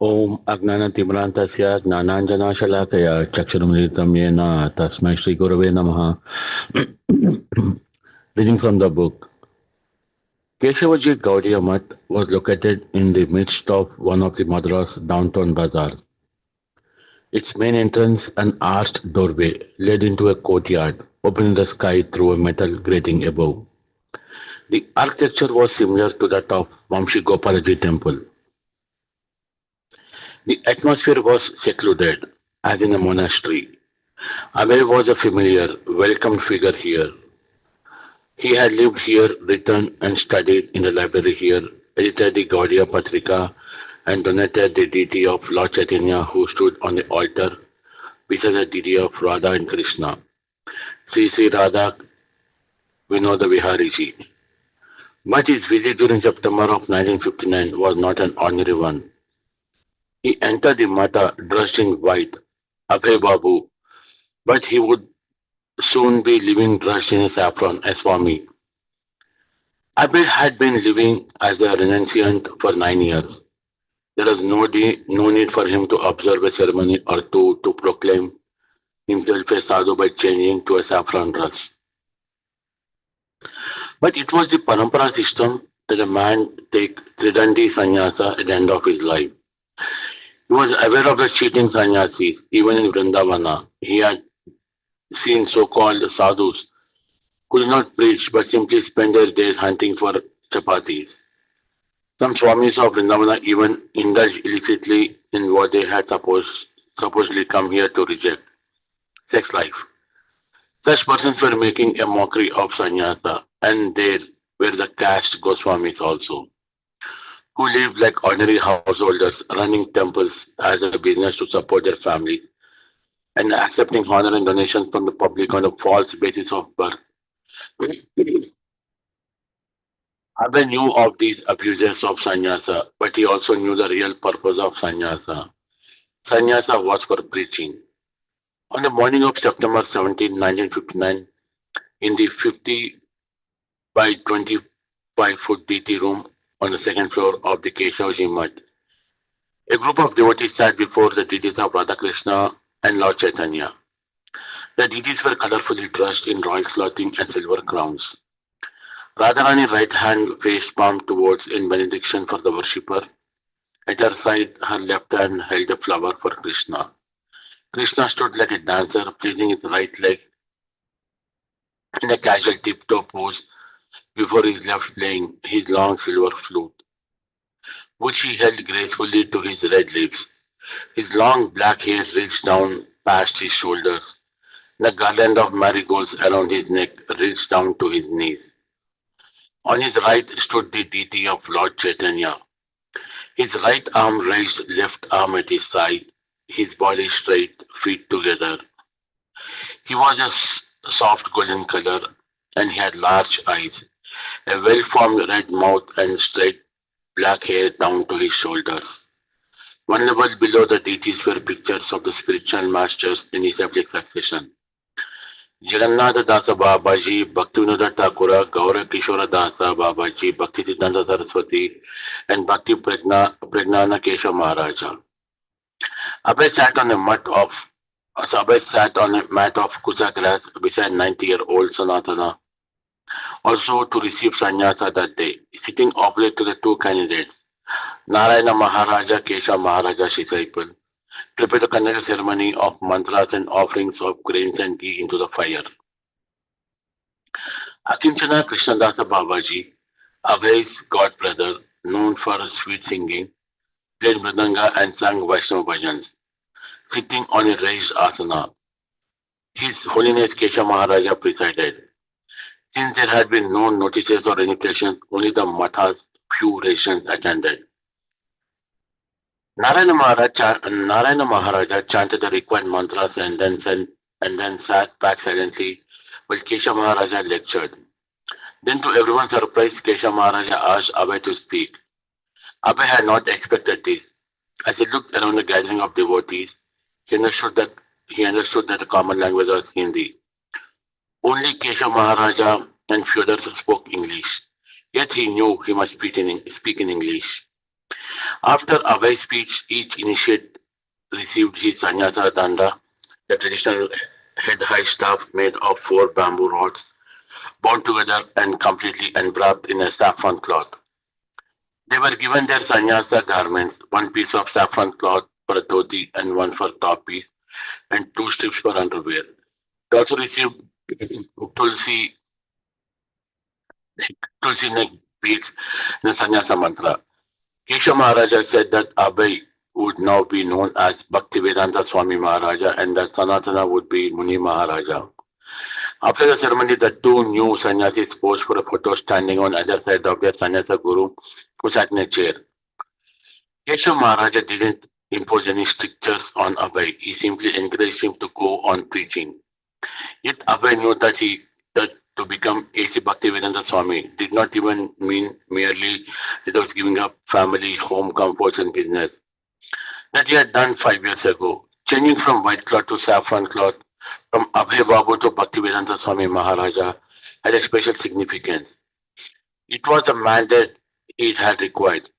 Om Agnanatimarantasya Gnananjanashalakaya Chakshurumritam Yena Tasmai Shri Gurave Namaha. Reading from the book. Keshavaji Gaudiya Math was located in the midst of one of the Madras downtown bazaar. Its main entrance, an arched doorway, led into a courtyard, opening the sky through a metal grating above. The architecture was similar to that of Vamshi Gopalaji temple. The atmosphere was secluded, as in a monastery. Abhay was a familiar, welcomed figure here. He had lived here, written and studied in the library here, edited the Gaudiya Patrika, and donated the deity of Lord Chaitanya who stood on the altar beside the deity of Radha and Krishna. Sri Radha Vinoda Vihariji. But his visit during September of 1959 was not an ordinary one. He entered the Mata dressed in white, Abhay Babu, but he would soon be living dressed in a saffron as Swami. Abhay had been living as a renunciant for 9 years. There was no need for him to observe a ceremony or two to proclaim himself a sadhu by changing to a saffron dress. But it was the parampara system that a man take Tridandi sannyasa at the end of his life. He was aware of the cheating sannyasis, even in Vrindavana. He had seen so-called sadhus who did not preach but simply spent their days hunting for chapatis. Some swamis of Vrindavana even indulged illicitly in what they had supposedly come here to reject, sex life. Such persons were making a mockery of sannyasa, and there were the caste Goswamis also, who lived like ordinary householders, running temples as a business to support their families and accepting honor and donations from the public on a false basis of birth. Abhay knew of these abuses of sannyasa, but he also knew the real purpose of sannyasa. Sannyasa was for preaching. On the morning of September 17, 1959, in the 50 by 25-foot DT room on the second floor of the Keshavji Mutt, a group of devotees sat before the deities of Radhakrishna and Lord Chaitanya. The deities were colorfully dressed in royal clothing and silver crowns. Radharani's right hand faced palm towards in benediction for the worshipper. At her side, her left hand held a flower for Krishna. Krishna stood like a dancer, placing his right leg in a casual tiptoe pose before his left playing his long silver flute, which he held gracefully to his red lips. His long black hair reached down past his shoulders. The garland of marigolds around his neck reached down to his knees. On his right stood the deity of Lord Chaitanya. His right arm raised, left arm at his side, his body straight, feet together. He was a soft golden color and he had large eyes, a well-formed red mouth and straight black hair down to his shoulders. One level below the deities were pictures of the spiritual masters in his epic succession. Jagannath Dasa Babaji, Bhaktivinoda Thakura, Gaura Kishora Dasa Babaji, Bhakti Siddhanta Saraswati, and Bhakti Pragnana Kesha Maharaja. Abhay sat on a mat of kusa grass beside 90-year-old Sanatana, also to receive sannyasa that day, sitting opposite to the two candidates. Narayana Maharaja, Kesha Maharaja's disciple, prepared to conduct a ceremony of mantras and offerings of grains and ghee into the fire. Akinchana Krishnadasa Babaji, Abhay's god brother, known for sweet singing, played mridanga and sang Vaishnava bhajans, sitting on a raised asana. His Holiness Kesha Maharaja presided. Since there had been no notices or invitations, only the Matha's few rations attended. Narayana Maharaja chanted the required mantras and then sat back silently while Kesha Maharaja lectured. Then, to everyone's surprise, Kesha Maharaja asked Abhay to speak. Abhay had not expected this. As he looked around the gathering of devotees, he understood that the common language was Hindi. Only Kesha Maharaja and few others spoke English. Yet he knew he must speak in English. After Abhay's speech, each initiate received his sannyasa danda, the traditional head-high staff made of four bamboo rods, bound together and completely enwrapped in a saffron cloth. They were given their sannyasa garments, one piece of saffron cloth for a dhoti and one for top piece, and two strips for underwear. They also received tulsi, tulsi neck beads and the sannyasa mantra. Keshav Maharaja said that Abhay would now be known as Bhaktivedanta Swami Maharaja and that Sanatana would be Muni Maharaja. After the ceremony, the two new sannyasis posed for a photo standing on either side of their sannyasa guru who sat in a chair. Keshav Maharaja didn't impose any strictures on Abhay. He simply encouraged him to go on preaching. Yet Abhay knew that to become A.C. Bhaktivedanta Swami did not even mean merely that he was giving up family, home comforts and business that he had done 5 years ago. Changing from white cloth to saffron cloth, from Abhay Babu to Bhaktivedanta Swami Maharaja had a special significance. It was a mandate he had required,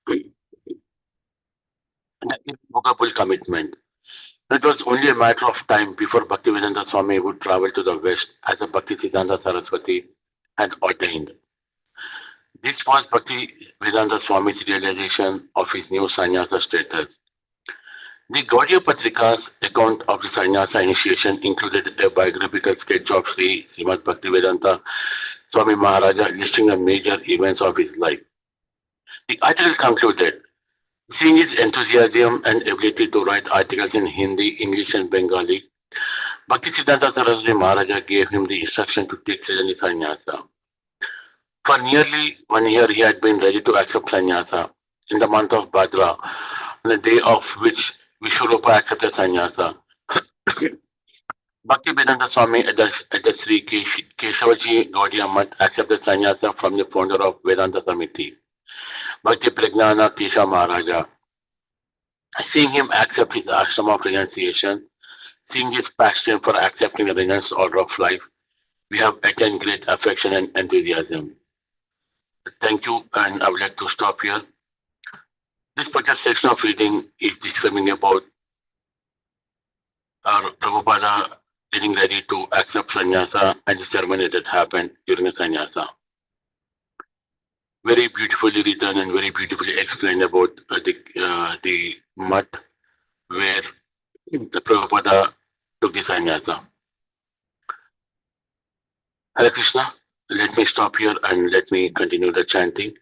an irrevocable commitment. It was only a matter of time before Bhaktivedanta Swami would travel to the west as a Bhaktisiddhanta Saraswati had ordained. This was Bhaktivedanta Swami's realization of his new sannyasa status. The Gaudiya Patrika's account of the sannyasa initiation included a biographical sketch of Sri Srimad Bhaktivedanta Swami Maharaja listing the major events of his life. The article concluded, seeing his enthusiasm and ability to write articles in Hindi, English and Bengali, Bhaktisiddhanta Saraswati Maharaja gave him the instruction to take Trijani sannyasa. For nearly 1 year, he had been ready to accept sannyasa. In the month of Bhadra, on the day of which Vishwarupa accepted sannyasa, Bhaktivedanta Swami at the Sri Keshavaji Gaudiya Math accepted sannyasa from the founder of Vedanta Samiti, Bhakti Pragnana Keshav Maharaja. Seeing him accept his ashram of renunciation, seeing his passion for accepting the renounced order of life, we have attained great affection and enthusiasm. Thank you, and I would like to stop here. This particular section of reading is describing about our Prabhupada getting ready to accept sannyasa and the ceremony that happened during the sannyasa. Very beautifully written and very beautifully explained about the math where the Prabhupada took the sannyasa. Hare Krishna. Let me stop here and let me continue the chanting.